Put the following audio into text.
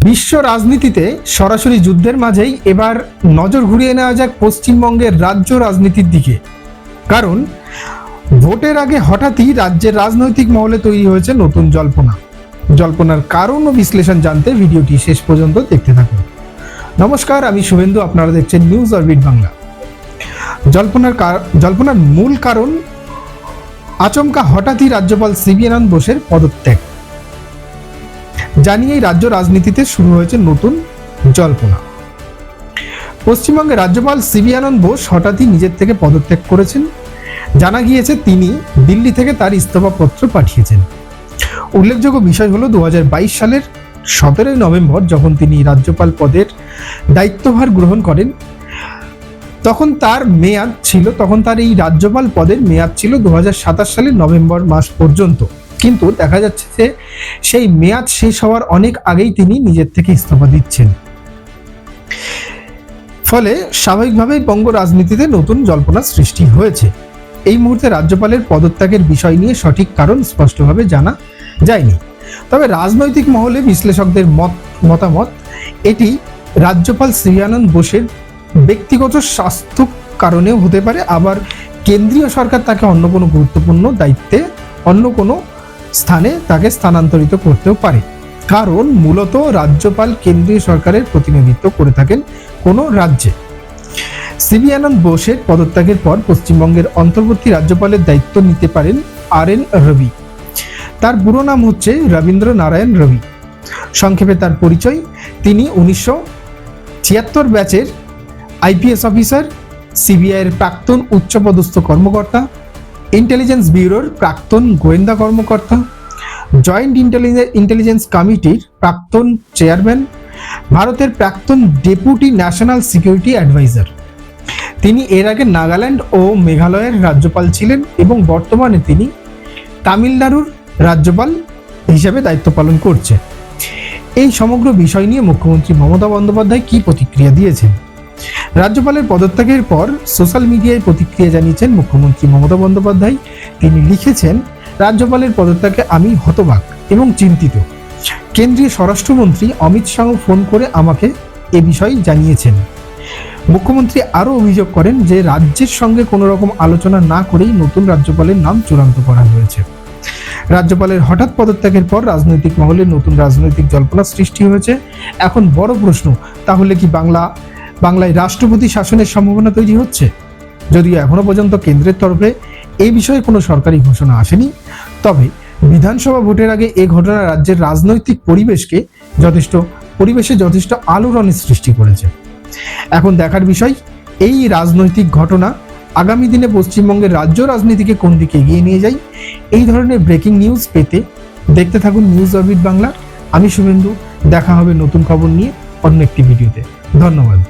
বিশ্ব রাজনীতিতে সরাসরি যুদ্ধের মাঝেই এবার নজর ঘুরিয়ে নেওয়া যাক পশ্চিমবঙ্গের রাজ্য রাজনীতির দিকে। কারণ ভোটের আগে হঠাৎই রাজ্যের রাজনৈতিক মহলে তৈরি হয়েছে নতুন জল্পনা। জল্পনার কারণ ও বিশ্লেষণ জানতে ভিডিওটি শেষ পর্যন্ত দেখতে থাকুন। নমস্কার, আমি শুভেন্দু, আপনারা দেখছেন নিউজ অরবিট বাংলা। জল্পনার মূল কারণ আচমকা হঠাৎই রাজ্যপাল সিবি আনন্দ বোসের পদত্যাগ জানিয়েই রাজ্য রাজনীতিতে শুরু হয়েছে নতুন জল্পনা। পশ্চিমবঙ্গের রাজ্যপাল সিবি আনন্দ বোস হঠাৎই নিজের থেকে পদত্যাগ করেছেন। জানা গিয়েছে তিনি দিল্লি থেকে তার ইস্তফাপত্র পাঠিয়েছেন। উল্লেখযোগ্য বিষয় হলো 2022 সালের 17 নভেম্বর যখন তিনি রাজ্যপাল পদের দায়িত্বভার গ্রহণ করেন, তখন তার এই রাজ্যপাল পদের মেয়াদ ছিল 2027 সালের নভেম্বর মাস পর্যন্ত। কিন্তু দেখা যাচ্ছে যে সেই মেয়াদ শেষ হওয়ার অনেক আগেই তিনি নিজের থেকে ইস্তফা দিচ্ছেন। ফলে স্বাভাবিকভাবেই বঙ্গ রাজনীতিতে নতুন জল্পনা সৃষ্টি হয়েছে। এই মুহূর্তে রাজ্যপালের পদত্যাগের বিষয় নিয়ে সঠিক কারণ স্পষ্টভাবে জানা যায়নি। তবে রাজনৈতিক মহলে বিশ্লেষকদের মতামত এটি রাজ্যপাল সিবি আনন্দ বোসের ব্যক্তিগত স্বাস্থ্য কারণেও হতে পারে, আবার কেন্দ্রীয় সরকার তাকে অন্য কোনো গুরুত্বপূর্ণ দায়িত্বে অন্য কোনো স্থানে তাকে স্থানান্তরিত করতেও পারে। কারণ মূলত রাজ্যপাল কেন্দ্রীয় সরকারের প্রতিনিধিত্ব করে থাকেন কোনো রাজ্যে। সিবি আনন্দ বোসের পদত্যাগের পর পশ্চিমবঙ্গের অন্তর্বর্তী রাজ্যপালের দায়িত্ব নিতে পারেন RN রবি। তার পুরো নাম হচ্ছে রবীন্দ্র নারায়ণ রবি। সংক্ষেপে তার পরিচয়, তিনি 1976 ব্যাচের IPS অফিসার, CBI এর প্রাক্তন উচ্চপদস্থ কর্মকর্তা, ইন্টেলিজেন্স ব্যুরোর প্রাক্তন গোয়েন্দা কর্মকর্তা, জয়েন্ট ইন্টেলিজেন্স কমিটির প্রাক্তন চেয়ারম্যান, ভারতের প্রাক্তন ডেপুটি ন্যাশনাল সিকিউরিটি অ্যাডভাইজার। তিনি এর আগে নাগাল্যান্ড ও মেঘালয়ের রাজ্যপাল ছিলেন এবং বর্তমানে তিনি তামিলনাড়ুর রাজ্যপাল হিসেবে দায়িত্ব পালন করছে। এই সমগ্র বিষয় নিয়ে মুখ্যমন্ত্রী মমতা বন্দ্যোপাধ্যায় কি প্রতিক্রিয়া দিয়েছেন? রাজ্যপালের পদত্যাগের পর সোশ্যাল মিডিয়ায় প্রতিক্রিয়া জানিয়েছেন মুখ্যমন্ত্রী মমতা বন্দ্যোপাধ্যায়। তিনি লিখেছেন, রাজ্যপালের পদত্যাগে আমি হতবাক এবং চিন্তিত। কেন্দ্রীয় স্বরাষ্ট্রমন্ত্রী অমিত শাহ ফোন করে আমাকে এ বিষয়ে জানিয়েছেন। মুখ্যমন্ত্রী আরও অভিযোগ করেন যে রাজ্যের সঙ্গে কোনো রকম আলোচনা না করেই নতুন রাজ্যপালের নাম চূড়ান্ত করা হয়েছে। রাজ্যপালের হঠাৎ পদত্যাগের পর রাজনৈতিক মহলে নতুন রাজনৈতিক জল্পনা সৃষ্টি হয়েছে। এখন বড় প্রশ্ন, তাহলে কি বাংলায় রাষ্ট্রপতি শাসনের সম্ভাবনা তৈরি হচ্ছে? যদিও এখনো পর্যন্ত কেন্দ্রের তরফে এই বিষয়ে কোনো সরকারি ঘোষণা আসেনি, তবে বিধানসভা ভোটের আগে এই ঘটনা রাজ্যের রাজনৈতিক পরিবেশে যথেষ্ট আলোড়নের সৃষ্টি করেছে। এখন দেখার বিষয়, এই রাজনৈতিক ঘটনা আগামী দিনে পশ্চিমবঙ্গের রাজ্য রাজনীতিকে কোন দিকে এগিয়ে নিয়ে যায়। এই ধরনের ব্রেকিং নিউজ পেতে দেখতে থাকুন নিউজ অরবিট বাংলা। আমি শুভেন্দু, দেখা হবে নতুন খবর নিয়ে অন্য একটি ভিডিওতে। ধন্যবাদ।